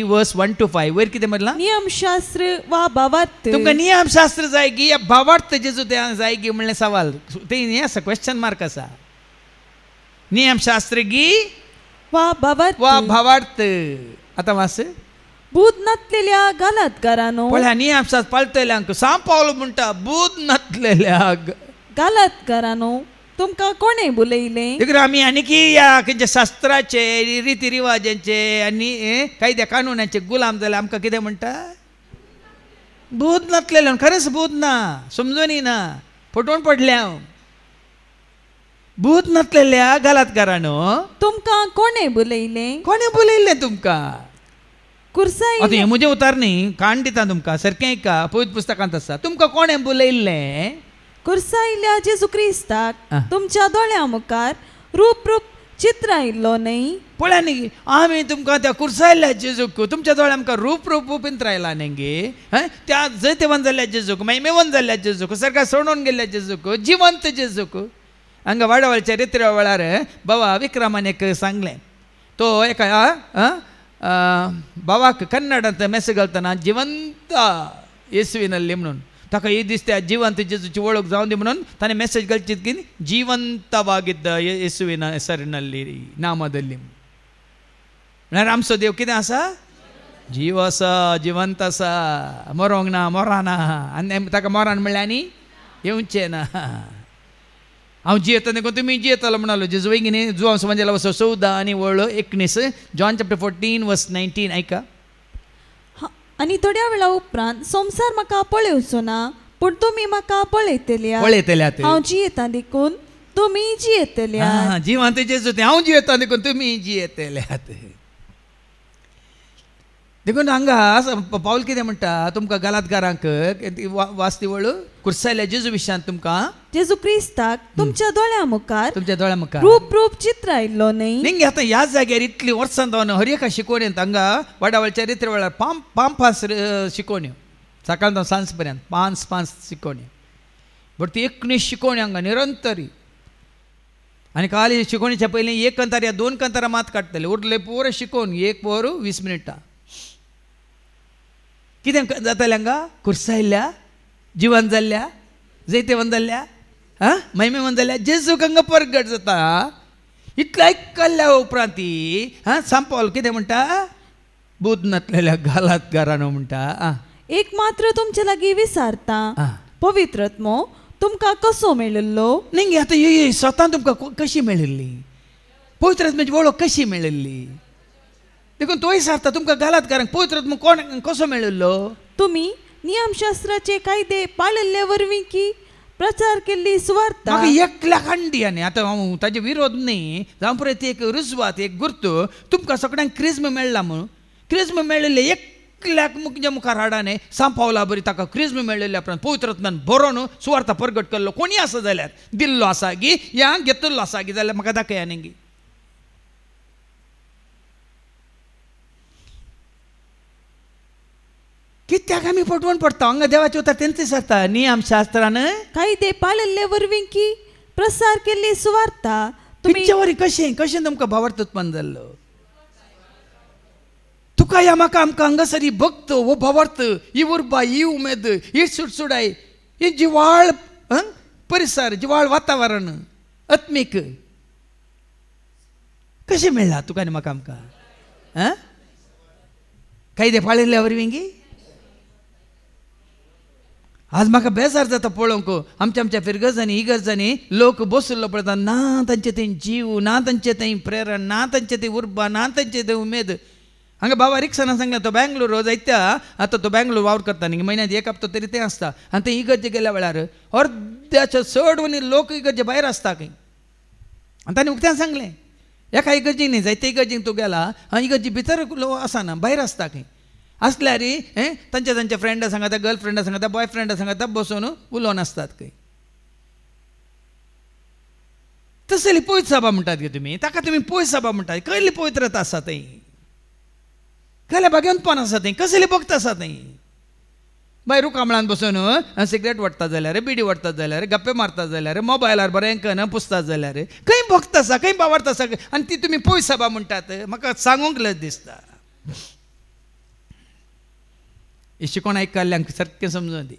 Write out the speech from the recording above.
verse 1 to 5 वयर कितें म्हणला नियमशास्त्र वा भावार्थ तुमकां नियमशास्त्र जाय की या भावार्थ जेजू ते जाय की म्हणले सवाल ते हे आसा क्वेश्चन मार्क आसा नियमशास्त्र गी वा भावार्थ आता वास बूद नसलेल्या गलातकारांनो पळय नियमशास्त्र पाळटल्यांक सांग पावलो म्हणटा बूद नसलेल्या गलातकारांनो तुमकां कोणे बुलयले देखील आम्ही आणखी या खंयच्या शास्त्राचे रिती रिवाजांचे आनी कायद्या कानुनाचे गुलाम जाले आमकां कितें म्हणटा बूद नासलेले खरेंच बूद ना समजून ना फटोवन पडले हांव बूद नासलेल्या गलातकारांनो तुमकां कोणे बुलयले तुमकां कुर्साई आता हे म्हजें उतार न्ही काण दिता तुमकां सारकें ऐका पवित्र पुस्तकांत आसा तुमकां कोणे बुलयल्ले कुर्सायल्या जेजू क्रिस्ताक तुमच्या दोळ्या मुखार रूप चित्र आयिल्लो न्ही पळय न्ही आमी तुमकां त्या कुर्सायल्ल्या जेजूक तुमच्या दोळ्या मुखार रूप पिंत्र आयला न्ही गे त्या जैतेवन जाल्ल्या जेजूक महिमेवन जाल्ल्या जेजूक सारका सोडून गेल्ल्या जेजूक जिवंत जेजूक हांगा वाडवळच्या रित्र्या वेळार बाबा विक्रमान एक सांगलें तो एका बाबाक कन्नडांत मेसेज घालतना जिवंत येसुविನಲ್ಲಿ म्हणून ताका हे दिसता जिवंत जेजूची वळख जावन दी म्हणून ताणें मेसेज घालची की जिवंतವಾಗಿದ್ದ येसुविನ ಹೆಸರಿನಲ್ಲಿ नामದಲ್ಲಿ म्हळ्यार आमचो देव कितें आसा जीव आसा जिवंत आसा मरोंक ना मोराना आनी ताका मोरान म्हणलें आनी येवचें ना हांव जियेता देखून तुमी जियेतालो म्हणलो जेजू बेगिनी जुवांव समाजाला वचो 14 आनी 19 जॉन चॅप्टर 14 वर्स 19 ऐका आनी थोड्या वेळा उपरांत संसार म्हाका पळेवचो ना पूण तुमी म्हाका पळयतल्यात हांव जियेता देखून तुमी जियेतल्यात जिवंत जेजू ते हांव जियेता देखून तुमी जियेतल्यात देखून हांगा पाऊल कितें म्हणटा तुमकां गलातकारांक वाचती वळू कुर्सायल्या जेजू विशयान तुमकां जेजू क्रिस्ताक तुमच्या दोळ्या मुखार रूप चित्र आयिल्लो न्ही निंगे आतां ह्या जाग्यार इतली वर्सां जावन हर एका शिकोवणेंत हांगा वाडावळच्या रित्रे वेळार पांच शिकोवण्यो सकाळ तो सांज पर्यंत पांच शिकोवण्यो बट ती 19 शिकोवणी हांगा निरंतरी आनी काल शिकोवणीच्या पयलीं एक कंतार या 2 कंतारां मात काडटले उरले पुरो शिकोवन 1 वर 20 मिनटां कितें जातालें हांगा कुर्सायल्ल्या जिवन जाल्ल्या जैतेवन जाल्ल्या महिमेवन जाल्ल्या जेजूक हांगा परगट जाता इतलें आयकल्ल्या उपरांत सांपावल कितें म्हणटा बूद नासलेल्या गलातकारांनो म्हणटा एक मात्र तुमचे लागीं विचारता पवित्रत्मो तुमकां कसो मेळिल्लो न्ही आतां स्वता तुमकां कशी मेळिल्ली पवित्रत्म्याची वळख कशी मेळिल्ली देखून तोय सारता तुमकां गलातकारांक पवित्रत्म कोण कसो मेळिल्लो तुमी नियमशास्त्राचे कायदे पाळिल्ले वरवीं की प्रचार केल्ली सुवार्ता म्हाका एकल्याक हांडी आनी आतां हांव ताजे विरोध न्ही जावं परत एक रुजवात एक गुर्त तुमकां सगळ्यांक क्रिस्म मेळ्ळा म्हणून क्रिस्म मेळिल्ले एकल्याक मुख्य मुखार हाडाने सांपावला बरी ताका क्रिस्म मेळिल्ल्या उपरांत पवित्रत्म्यान बरोवन सुवार्ता परगट केल्लो कोणी आसा जाल्यार दिल्लो आसा गी या घेतिल्लो आसा गी जाल्यार म्हाका दाखया न्ही कित्याक आमी फटवून पडटा हांगा देवाचे उतर तेंच जाता नियम शास्त्रान कायदे पाळिल्ले वरवीं की प्रसार केल्ली सुवार्ता तुमच्या वरी कशें तुमकां भावार्थ उत्पन्न जाल्लो तुका या म्हाका आमकां हांगासरी भक्त वो भावार्थ ही उर्बा ही उमेद ही सुडसुडाय ही जिवाळ परिसर जिवाळ वातावरण आत्मीक कशें मेळ्ळा तुका आनी म्हाका आमकां कायदे पाळिल्ल्या वरवीं गी आज म्हाका बेजार जाता पळोवंक आमच्या फिरगजांनी इगर्जांनी लोक बसुल्लो पळयता ना तांचे थंय जीव ना तांचे थंय प्रेरण ना तांचे थंय उर्बा ना तांचे थंय उमेद हांगा बाबा रिक्षान सांगलें तो बेंगलोर जायत्या आतां तो बेंगलोर वावर करता न्ही म्हयन्यांत 1 हप्तो तरी तें आसता आनी थंय इगर्जे गेल्या वेळार अर्ध्याच्या चड वनी लोक इगर्जे भायर आसता खंय आनी ताणें उक्त्यान सांगलें एका इगर्जीक न्ही जायते इगर्जीक तूं गेला इगर्जी भितर आसना भायर आसता खंय आसल्यार तांच्या फ्रेंडा सांगाता गर्लफ्रेंडा सांगाता बॉयफ्रेंडा सांगाता बसून उलोवन आसतात खंय तसली पवित्र सभा म्हणटात गे तुमी ताका तुमी पवित्र सभा म्हणटात कसली पवित्रता आसा थंय खले बागेवन पण आसा थंय कसले भक्त आसा थंय भायर कांबळान बसून सिगरेट वडटा जाल्यार बिडी वडटा जाल्यार गप्पे मारता जाल्यार मोबायलार बरें कन पुसतात जाल्यार खंय भक्त आसा खंय बावार्थ आसा आनी ती तुमी पळय सभा म्हणटात म्हाका सांगूंक लज दिसता इश्ट कोण आयकल्ल्यांक सारकें समजून दी